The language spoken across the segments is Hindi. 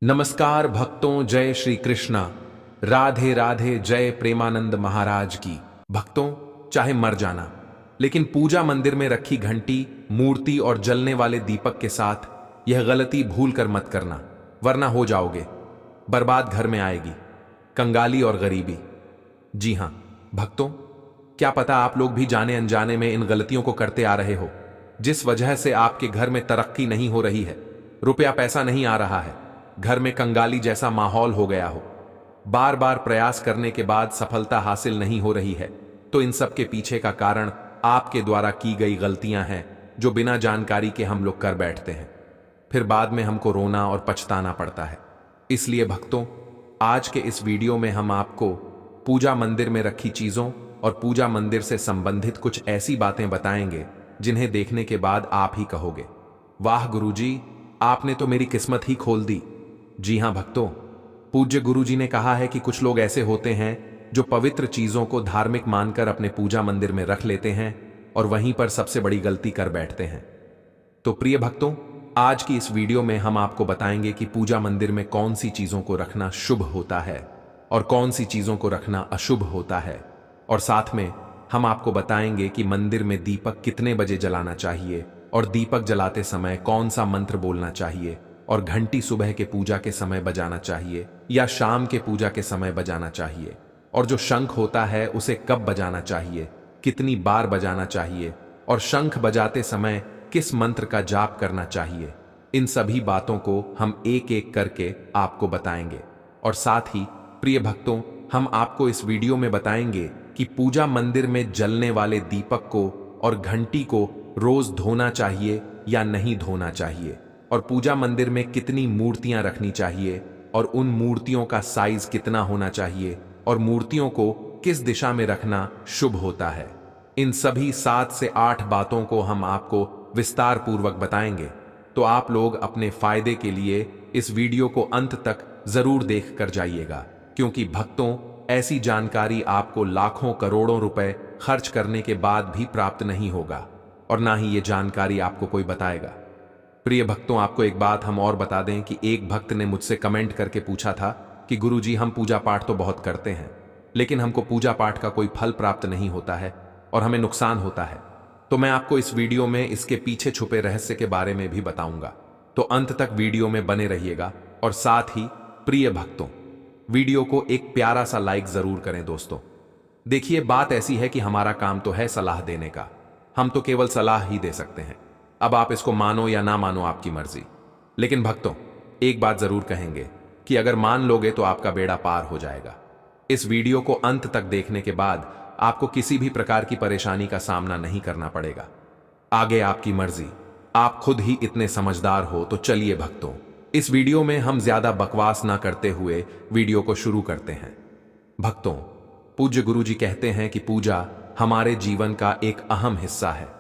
नमस्कार भक्तों, जय श्री कृष्णा। राधे राधे। जय प्रेमानंद महाराज की। भक्तों, चाहे मर जाना, लेकिन पूजा मंदिर में रखी घंटी, मूर्ति और जलने वाले दीपक के साथ यह गलती भूल कर मत करना, वरना हो जाओगे बर्बाद। घर में आएगी कंगाली और गरीबी। जी हां भक्तों, क्या पता आप लोग भी जाने अनजाने में इन गलतियों को करते आ रहे हो, जिस वजह से आपके घर में तरक्की नहीं हो रही है, रुपया पैसा नहीं आ रहा है, घर में कंगाली जैसा माहौल हो गया हो, बार बार प्रयास करने के बाद सफलता हासिल नहीं हो रही है। तो इन सब के पीछे का कारण आपके द्वारा की गई गलतियां हैं, जो बिना जानकारी के हम लोग कर बैठते हैं, फिर बाद में हमको रोना और पछताना पड़ता है। इसलिए भक्तों, आज के इस वीडियो में हम आपको पूजा मंदिर में रखी चीजों और पूजा मंदिर से संबंधित कुछ ऐसी बातें बताएंगे जिन्हें देखने के बाद आप ही कहोगे, वाह गुरुजी, आपने तो मेरी किस्मत ही खोल दी। जी हां भक्तों, पूज्य गुरुजी ने कहा है कि कुछ लोग ऐसे होते हैं जो पवित्र चीजों को धार्मिक मानकर अपने पूजा मंदिर में रख लेते हैं और वहीं पर सबसे बड़ी गलती कर बैठते हैं। तो प्रिय भक्तों, आज की इस वीडियो में हम आपको बताएंगे कि पूजा मंदिर में कौन सी चीजों को रखना शुभ होता है और कौन सी चीजों को रखना अशुभ होता है, और साथ में हम आपको बताएंगे कि मंदिर में दीपक कितने बजे जलाना चाहिए और दीपक जलाते समय कौन सा मंत्र बोलना चाहिए, और घंटी सुबह के पूजा के समय बजाना चाहिए या शाम के पूजा के समय बजाना चाहिए, और जो शंख होता है उसे कब बजाना चाहिए, कितनी बार बजाना चाहिए, और शंख बजाते समय किस मंत्र का जाप करना चाहिए। इन सभी बातों को हम एक एक करके आपको बताएंगे। और साथ ही प्रिय भक्तों, हम आपको इस वीडियो में बताएंगे कि पूजा मंदिर में जलने वाले दीपक को और घंटी को रोज धोना चाहिए या नहीं धोना चाहिए, और पूजा मंदिर में कितनी मूर्तियां रखनी चाहिए और उन मूर्तियों का साइज कितना होना चाहिए, और मूर्तियों को किस दिशा में रखना शुभ होता है। इन सभी 7 से 8 बातों को हम आपको विस्तार पूर्वक बताएंगे। तो आप लोग अपने फायदे के लिए इस वीडियो को अंत तक जरूर देख कर जाइएगा, क्योंकि भक्तों, ऐसी जानकारी आपको लाखों करोड़ों रुपए खर्च करने के बाद भी प्राप्त नहीं होगा, और ना ही ये जानकारी आपको कोई बताएगा। प्रिय भक्तों, आपको एक बात हम और बता दें कि एक भक्त ने मुझसे कमेंट करके पूछा था कि गुरुजी, हम पूजा पाठ तो बहुत करते हैं, लेकिन हमको पूजा पाठ का कोई फल प्राप्त नहीं होता है और हमें नुकसान होता है। तो मैं आपको इस वीडियो में इसके पीछे छुपे रहस्य के बारे में भी बताऊंगा। तो अंत तक वीडियो में बने रहिएगा। और साथ ही प्रिय भक्तों, वीडियो को एक प्यारा सा लाइक जरूर करें। दोस्तों देखिए, बात ऐसी है कि हमारा काम तो है सलाह देने का, हम तो केवल सलाह ही दे सकते हैं। अब आप इसको मानो या ना मानो, आपकी मर्जी। लेकिन भक्तों, एक बात जरूर कहेंगे कि अगर मान लोगे तो आपका बेड़ा पार हो जाएगा। इस वीडियो को अंत तक देखने के बाद आपको किसी भी प्रकार की परेशानी का सामना नहीं करना पड़ेगा। आगे आपकी मर्जी, आप खुद ही इतने समझदार हो। तो चलिए भक्तों, इस वीडियो में हम ज्यादा बकवास ना करते हुए वीडियो को शुरू करते हैं। भक्तों, पूज्य गुरुजी कहते हैं कि पूजा हमारे जीवन का एक अहम हिस्सा है।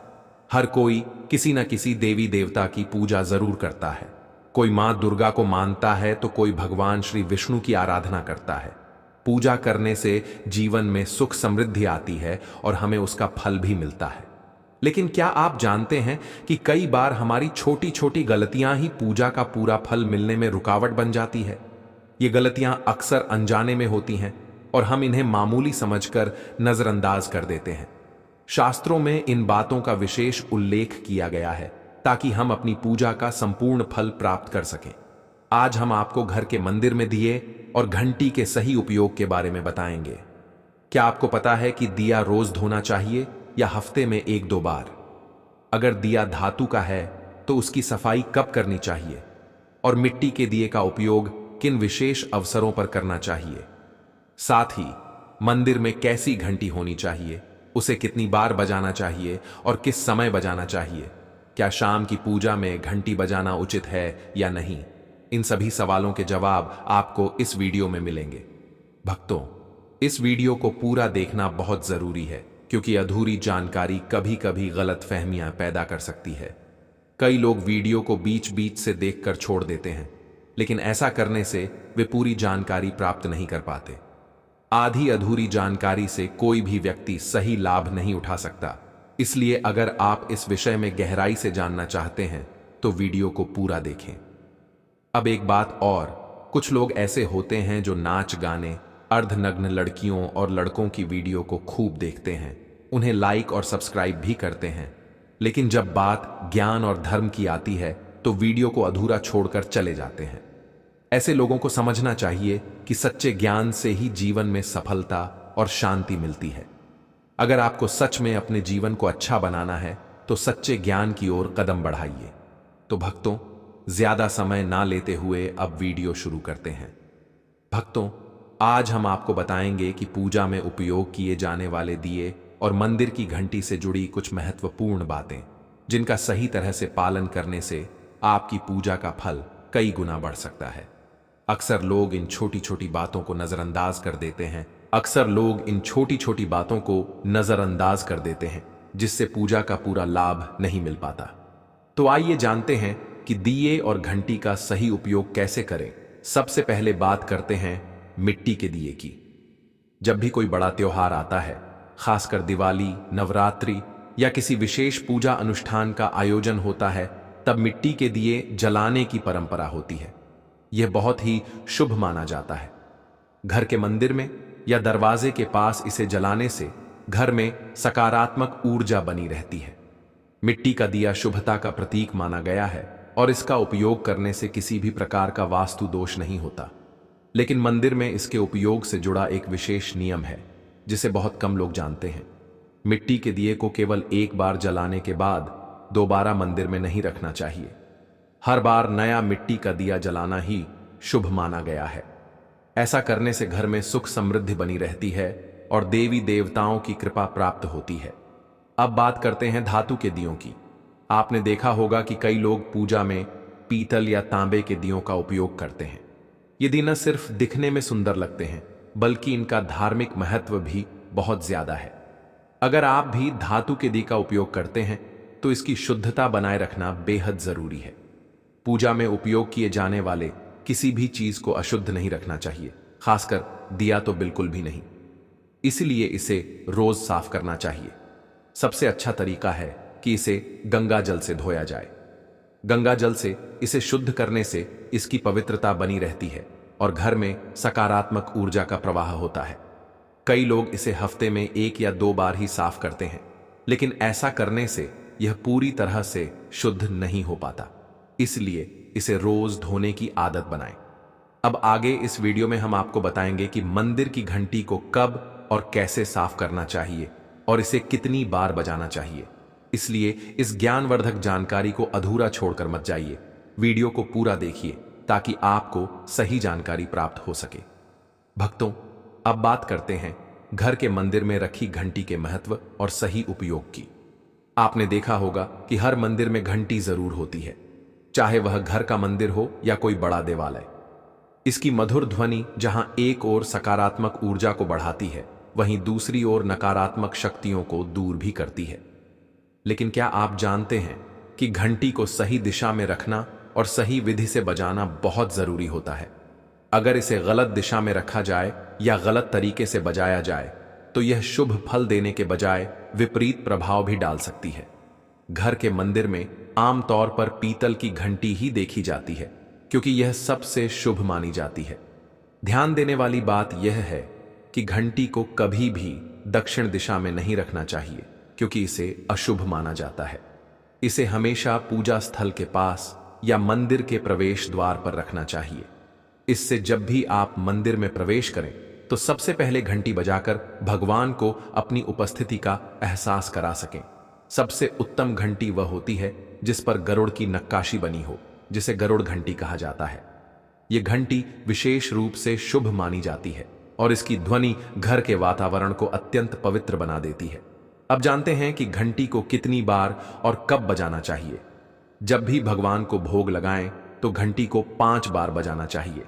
हर कोई किसी न किसी देवी देवता की पूजा जरूर करता है। कोई मां दुर्गा को मानता है तो कोई भगवान श्री विष्णु की आराधना करता है। पूजा करने से जीवन में सुख समृद्धि आती है और हमें उसका फल भी मिलता है। लेकिन क्या आप जानते हैं कि कई बार हमारी छोटी छोटी गलतियां ही पूजा का पूरा फल मिलने में रुकावट बन जाती है। ये गलतियां अक्सर अनजाने में होती हैं और हम इन्हें मामूली समझकर नजरअंदाज कर देते हैं। शास्त्रों में इन बातों का विशेष उल्लेख किया गया है ताकि हम अपनी पूजा का संपूर्ण फल प्राप्त कर सकें। आज हम आपको घर के मंदिर में दिए और घंटी के सही उपयोग के बारे में बताएंगे। क्या आपको पता है कि दिया रोज धोना चाहिए या हफ्ते में 1-2 बार? अगर दिया धातु का है तो उसकी सफाई कब करनी चाहिए, और मिट्टी के दिए का उपयोग किन विशेष अवसरों पर करना चाहिए? साथ ही मंदिर में कैसी घंटी होनी चाहिए, उसे कितनी बार बजाना चाहिए और किस समय बजाना चाहिए? क्या शाम की पूजा में घंटी बजाना उचित है या नहीं? इन सभी सवालों के जवाब आपको इस वीडियो में मिलेंगे। भक्तों, इस वीडियो को पूरा देखना बहुत जरूरी है, क्योंकि अधूरी जानकारी कभी कभी गलतफहमियां पैदा कर सकती है। कई लोग वीडियो को बीच बीच से देखकर छोड़ देते हैं, लेकिन ऐसा करने से वे पूरी जानकारी प्राप्त नहीं कर पाते। आधी अधूरी जानकारी से कोई भी व्यक्ति सही लाभ नहीं उठा सकता। इसलिए अगर आप इस विषय में गहराई से जानना चाहते हैं तो वीडियो को पूरा देखें। अब एक बात और, कुछ लोग ऐसे होते हैं जो नाच गाने, अर्धनग्न लड़कियों और लड़कों की वीडियो को खूब देखते हैं, उन्हें लाइक और सब्सक्राइब भी करते हैं, लेकिन जब बात ज्ञान और धर्म की आती है तो वीडियो को अधूरा छोड़कर चले जाते हैं। ऐसे लोगों को समझना चाहिए कि सच्चे ज्ञान से ही जीवन में सफलता और शांति मिलती है। अगर आपको सच में अपने जीवन को अच्छा बनाना है तो सच्चे ज्ञान की ओर कदम बढ़ाइए। तो भक्तों, ज्यादा समय ना लेते हुए अब वीडियो शुरू करते हैं। भक्तों, आज हम आपको बताएंगे कि पूजा में उपयोग किए जाने वाले दिए और मंदिर की घंटी से जुड़ी कुछ महत्वपूर्ण बातें, जिनका सही तरह से पालन करने से आपकी पूजा का फल कई गुना बढ़ सकता है। अक्सर लोग इन छोटी छोटी बातों को नजरअंदाज कर देते हैं, जिससे पूजा का पूरा लाभ नहीं मिल पाता। तो आइए जानते हैं कि दिए और घंटी का सही उपयोग कैसे करें। सबसे पहले बात करते हैं मिट्टी के दिए की। जब भी कोई बड़ा त्योहार आता है, खासकर दिवाली, नवरात्रि या किसी विशेष पूजा अनुष्ठान का आयोजन होता है, तब मिट्टी के दिए जलाने की परंपरा होती है। यह बहुत ही शुभ माना जाता है। घर के मंदिर में या दरवाजे के पास इसे जलाने से घर में सकारात्मक ऊर्जा बनी रहती है। मिट्टी का दिया शुभता का प्रतीक माना गया है और इसका उपयोग करने से किसी भी प्रकार का वास्तु दोष नहीं होता। लेकिन मंदिर में इसके उपयोग से जुड़ा एक विशेष नियम है, जिसे बहुत कम लोग जानते हैं। मिट्टी के दिए को केवल एक बार जलाने के बाद दोबारा मंदिर में नहीं रखना चाहिए। हर बार नया मिट्टी का दिया जलाना ही शुभ माना गया है। ऐसा करने से घर में सुख समृद्धि बनी रहती है और देवी देवताओं की कृपा प्राप्त होती है। अब बात करते हैं धातु के दियों की। आपने देखा होगा कि कई लोग पूजा में पीतल या तांबे के दियों का उपयोग करते हैं। ये दिए न सिर्फ दिखने में सुंदर लगते हैं, बल्कि इनका धार्मिक महत्व भी बहुत ज्यादा है। अगर आप भी धातु के दिए का उपयोग करते हैं तो इसकी शुद्धता बनाए रखना बेहद जरूरी है। पूजा में उपयोग किए जाने वाले किसी भी चीज को अशुद्ध नहीं रखना चाहिए, खासकर दिया तो बिल्कुल भी नहीं। इसलिए इसे रोज साफ करना चाहिए। सबसे अच्छा तरीका है कि इसे गंगा जल से धोया जाए। गंगा जल से इसे शुद्ध करने से इसकी पवित्रता बनी रहती है और घर में सकारात्मक ऊर्जा का प्रवाह होता है। कई लोग इसे हफ्ते में 1 या 2 बार ही साफ करते हैं, लेकिन ऐसा करने से यह पूरी तरह से शुद्ध नहीं हो पाता। इसलिए इसे रोज धोने की आदत बनाएं। अब आगे इस वीडियो में हम आपको बताएंगे कि मंदिर की घंटी को कब और कैसे साफ करना चाहिए और इसे कितनी बार बजाना चाहिए। इसलिए इस ज्ञानवर्धक जानकारी को अधूरा छोड़कर मत जाइए। वीडियो को पूरा देखिए ताकि आपको सही जानकारी प्राप्त हो सके। भक्तों, अब बात करते हैं घर के मंदिर में रखी घंटी के महत्व और सही उपयोग की। आपने देखा होगा कि हर मंदिर में घंटी जरूर होती है, चाहे वह घर का मंदिर हो या कोई बड़ा देवालय। इसकी मधुर ध्वनि जहां एक ओर सकारात्मक ऊर्जा को बढ़ाती है, वहीं दूसरी ओर नकारात्मक शक्तियों को दूर भी करती है। लेकिन क्या आप जानते हैं कि घंटी को सही दिशा में रखना और सही विधि से बजाना बहुत जरूरी होता है। अगर इसे गलत दिशा में रखा जाए या गलत तरीके से बजाया जाए तो यह शुभ फल देने के बजाय विपरीत प्रभाव भी डाल सकती है। घर के मंदिर में आमतौर पर पीतल की घंटी ही देखी जाती है, क्योंकि यह सबसे शुभ मानी जाती है। ध्यान देने वाली बात यह है कि घंटी को कभी भी दक्षिण दिशा में नहीं रखना चाहिए, क्योंकि इसे अशुभ माना जाता है। इसे हमेशा पूजा स्थल के पास या मंदिर के प्रवेश द्वार पर रखना चाहिए। इससे जब भी आप मंदिर में प्रवेश करें तो सबसे पहले घंटी बजाकर भगवान को अपनी उपस्थिति का एहसास करा सकें। सबसे उत्तम घंटी वह होती है जिस पर गरुड़ की नक्काशी बनी हो, जिसे गरुड़ घंटी कहा जाता है। यह घंटी विशेष रूप से शुभ मानी जाती है और इसकी ध्वनि घर के वातावरण को अत्यंत पवित्र बना देती है। अब जानते हैं कि घंटी को कितनी बार और कब बजाना चाहिए। जब भी भगवान को भोग लगाएं तो घंटी को 5 बार बजाना चाहिए।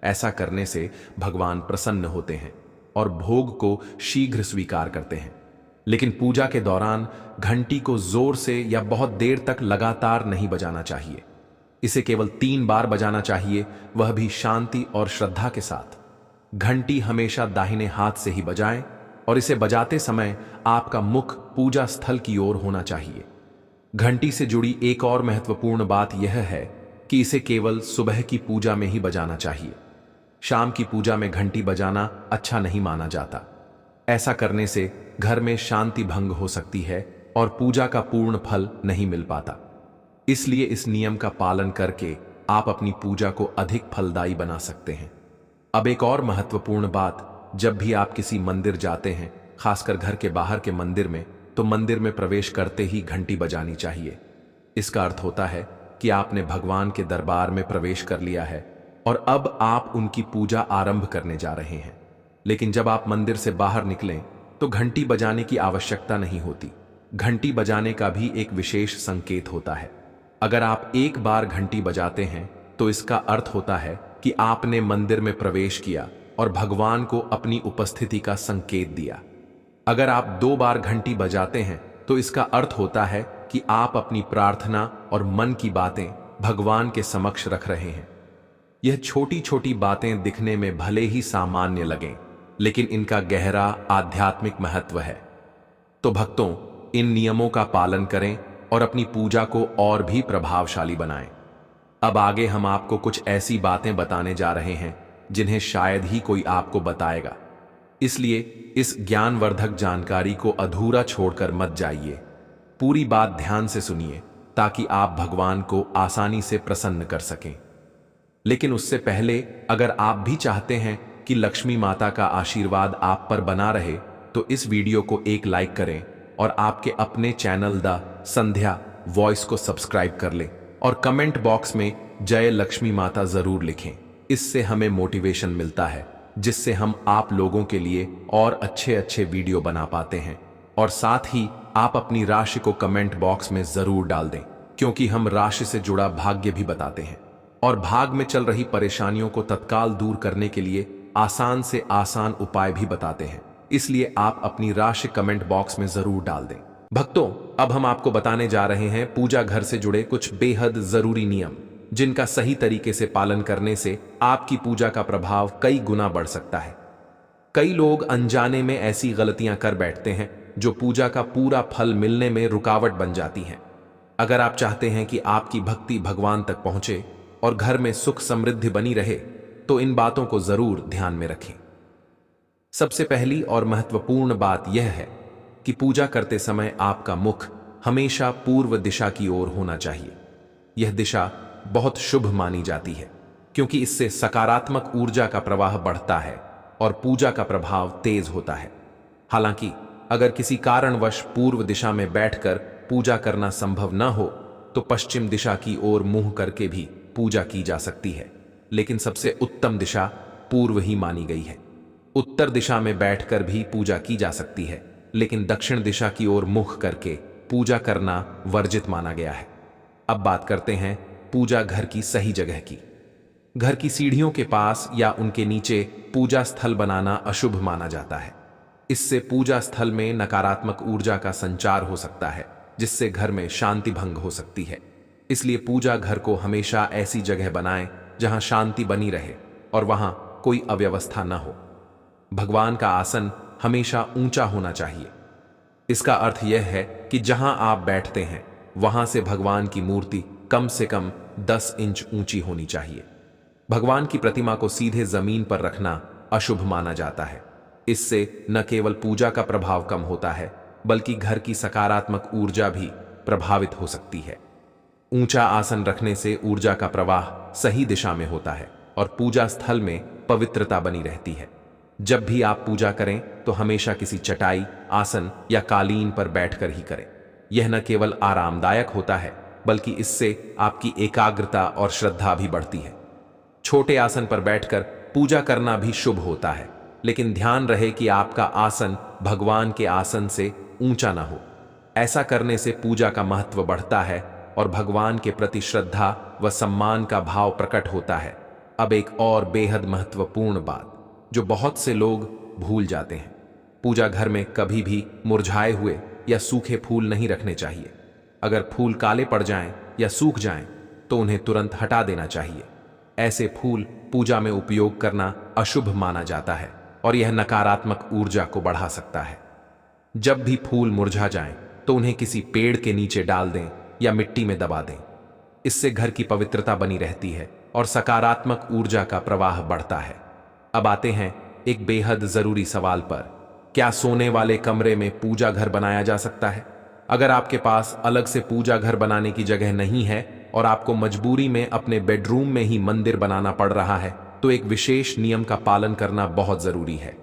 ऐसा करने से भगवान प्रसन्न होते हैं और भोग को शीघ्र स्वीकार करते हैं। लेकिन पूजा के दौरान घंटी को जोर से या बहुत देर तक लगातार नहीं बजाना चाहिए। इसे केवल 3 बार बजाना चाहिए, वह भी शांति और श्रद्धा के साथ। घंटी हमेशा दाहिने हाथ से ही बजाएं और इसे बजाते समय आपका मुख पूजा स्थल की ओर होना चाहिए। घंटी से जुड़ी एक और महत्वपूर्ण बात यह है कि इसे केवल सुबह की पूजा में ही बजाना चाहिए। शाम की पूजा में घंटी बजाना अच्छा नहीं माना जाता। ऐसा करने से घर में शांति भंग हो सकती है और पूजा का पूर्ण फल नहीं मिल पाता। इसलिए इस नियम का पालन करके आप अपनी पूजा को अधिक फलदायी बना सकते हैं। अब एक और महत्वपूर्ण बात, जब भी आप किसी मंदिर जाते हैं, खासकर घर के बाहर के मंदिर में, तो मंदिर में प्रवेश करते ही घंटी बजानी चाहिए। इसका अर्थ होता है कि आपने भगवान के दरबार में प्रवेश कर लिया है और अब आप उनकी पूजा आरंभ करने जा रहे हैं। लेकिन जब आप मंदिर से बाहर निकलें तो घंटी बजाने की आवश्यकता नहीं होती। घंटी बजाने का भी एक विशेष संकेत होता है। अगर आप एक बार घंटी बजाते हैं तो इसका अर्थ होता है कि आपने मंदिर में प्रवेश किया और भगवान को अपनी उपस्थिति का संकेत दिया। अगर आप 2 बार घंटी बजाते हैं तो इसका अर्थ होता है कि आप अपनी प्रार्थना और मन की बातें भगवान के समक्ष रख रहे हैं। यह छोटी छोटी बातें दिखने में भले ही सामान्य लगें, लेकिन इनका गहरा आध्यात्मिक महत्व है। तो भक्तों, इन नियमों का पालन करें और अपनी पूजा को और भी प्रभावशाली बनाएं। अब आगे हम आपको कुछ ऐसी बातें बताने जा रहे हैं जिन्हें शायद ही कोई आपको बताएगा। इसलिए इस ज्ञानवर्धक जानकारी को अधूरा छोड़कर मत जाइए। पूरी बात ध्यान से सुनिए ताकि आप भगवान को आसानी से प्रसन्न कर सकें। लेकिन उससे पहले, अगर आप भी चाहते हैं कि लक्ष्मी माता का आशीर्वाद आप पर बना रहे, तो इस वीडियो को एक लाइक करें और आपके अपने चैनल द संध्या वॉइस को सब्सक्राइब कर लें और कमेंट बॉक्स में जय लक्ष्मी माता जरूर लिखें। इससे हमें मोटिवेशन मिलता है, जिससे हम आप लोगों के लिए और अच्छे अच्छे वीडियो बना पाते हैं। और साथ ही आप अपनी राशि को कमेंट बॉक्स में जरूर डाल दें, क्योंकि हम राशि से जुड़ा भाग्य भी बताते हैं और भाग में चल रही परेशानियों को तत्काल दूर करने के लिए आसान से आसान उपाय भी बताते हैं। इसलिए आप अपनी राशि कमेंट बॉक्स में जरूर डाल दें। भक्तों, अब हम आपको बताने जा रहे हैं पूजा घर से जुड़े कुछ बेहद जरूरी नियम, जिनका सही तरीके से पालन करने से आपकी पूजा का प्रभाव कई गुना बढ़ सकता है। कई लोग अनजाने में ऐसी गलतियां कर बैठते हैं जो पूजा का पूरा फल मिलने में रुकावट बन जाती हैं। अगर आप चाहते हैं कि आपकी भक्ति भगवान तक पहुंचे और घर में सुख समृद्धि बनी रहे, तो इन बातों को जरूर ध्यान में रखें। सबसे पहली और महत्वपूर्ण बात यह है कि पूजा करते समय आपका मुख हमेशा पूर्व दिशा की ओर होना चाहिए। यह दिशा बहुत शुभ मानी जाती है, क्योंकि इससे सकारात्मक ऊर्जा का प्रवाह बढ़ता है और पूजा का प्रभाव तेज होता है। हालांकि अगर किसी कारणवश पूर्व दिशा में बैठकर पूजा करना संभव न हो, तो पश्चिम दिशा की ओर मुंह करके भी पूजा की जा सकती है। लेकिन सबसे उत्तम दिशा पूर्व ही मानी गई है। उत्तर दिशा में बैठकर भी पूजा की जा सकती है, लेकिन दक्षिण दिशा की ओर मुख करके पूजा करना वर्जित माना गया है। अब बात करते हैं पूजा घर की सही जगह की। घर की सीढ़ियों के पास या उनके नीचे पूजा स्थल बनाना अशुभ माना जाता है। इससे पूजा स्थल में नकारात्मक ऊर्जा का संचार हो सकता है, जिससे घर में शांति भंग हो सकती है। इसलिए पूजा घर को हमेशा ऐसी जगह बनाएं जहां शांति बनी रहे और वहां कोई अव्यवस्था न हो। भगवान का आसन हमेशा ऊंचा होना चाहिए। इसका अर्थ यह है कि जहां आप बैठते हैं वहां से भगवान की मूर्ति कम से कम 10 इंच ऊंची होनी चाहिए। भगवान की प्रतिमा को सीधे जमीन पर रखना अशुभ माना जाता है। इससे न केवल पूजा का प्रभाव कम होता है, बल्कि घर की सकारात्मक ऊर्जा भी प्रभावित हो सकती है। ऊंचा आसन रखने से ऊर्जा का प्रवाह सही दिशा में होता है और पूजा स्थल में पवित्रता बनी रहती है। जब भी आप पूजा करें तो हमेशा किसी चटाई, आसन या कालीन पर बैठकर ही करें। यह न केवल आरामदायक होता है, बल्कि इससे आपकी एकाग्रता और श्रद्धा भी बढ़ती है। छोटे आसन पर बैठकर पूजा करना भी शुभ होता है, लेकिन ध्यान रहे कि आपका आसन भगवान के आसन से ऊंचा ना हो। ऐसा करने से पूजा का महत्व बढ़ता है और भगवान के प्रति श्रद्धा व सम्मान का भाव प्रकट होता है। अब एक और बेहद महत्वपूर्ण बात जो बहुत से लोग भूल जाते हैं, पूजा घर में कभी भी मुरझाए हुए या सूखे फूल नहीं रखने चाहिए। अगर फूल काले पड़ जाएं या सूख जाएं तो उन्हें तुरंत हटा देना चाहिए। ऐसे फूल पूजा में उपयोग करना अशुभ माना जाता है और यह नकारात्मक ऊर्जा को बढ़ा सकता है। जब भी फूल मुरझा जाएं तो उन्हें किसी पेड़ के नीचे डाल दें या मिट्टी में दबा दें। इससे घर की पवित्रता बनी रहती है और सकारात्मक ऊर्जा का प्रवाह बढ़ता है। अब आते हैं एक बेहद जरूरी सवाल पर। क्या सोने वाले कमरे में पूजा घर बनाया जा सकता है? अगर आपके पास अलग से पूजा घर बनाने की जगह नहीं है और आपको मजबूरी में अपने बेडरूम में ही मंदिर बनाना पड़ रहा है, तो एक विशेष नियम का पालन करना बहुत जरूरी है।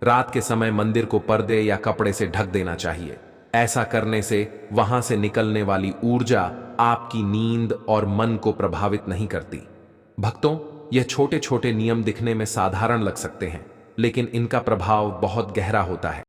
रात के समय मंदिर को पर्दे या कपड़े से ढक देना चाहिए। ऐसा करने से वहां से निकलने वाली ऊर्जा आपकी नींद और मन को प्रभावित नहीं करती। भक्तों, यह छोटे छोटे नियम दिखने में साधारण लग सकते हैं, लेकिन इनका प्रभाव बहुत गहरा होता है।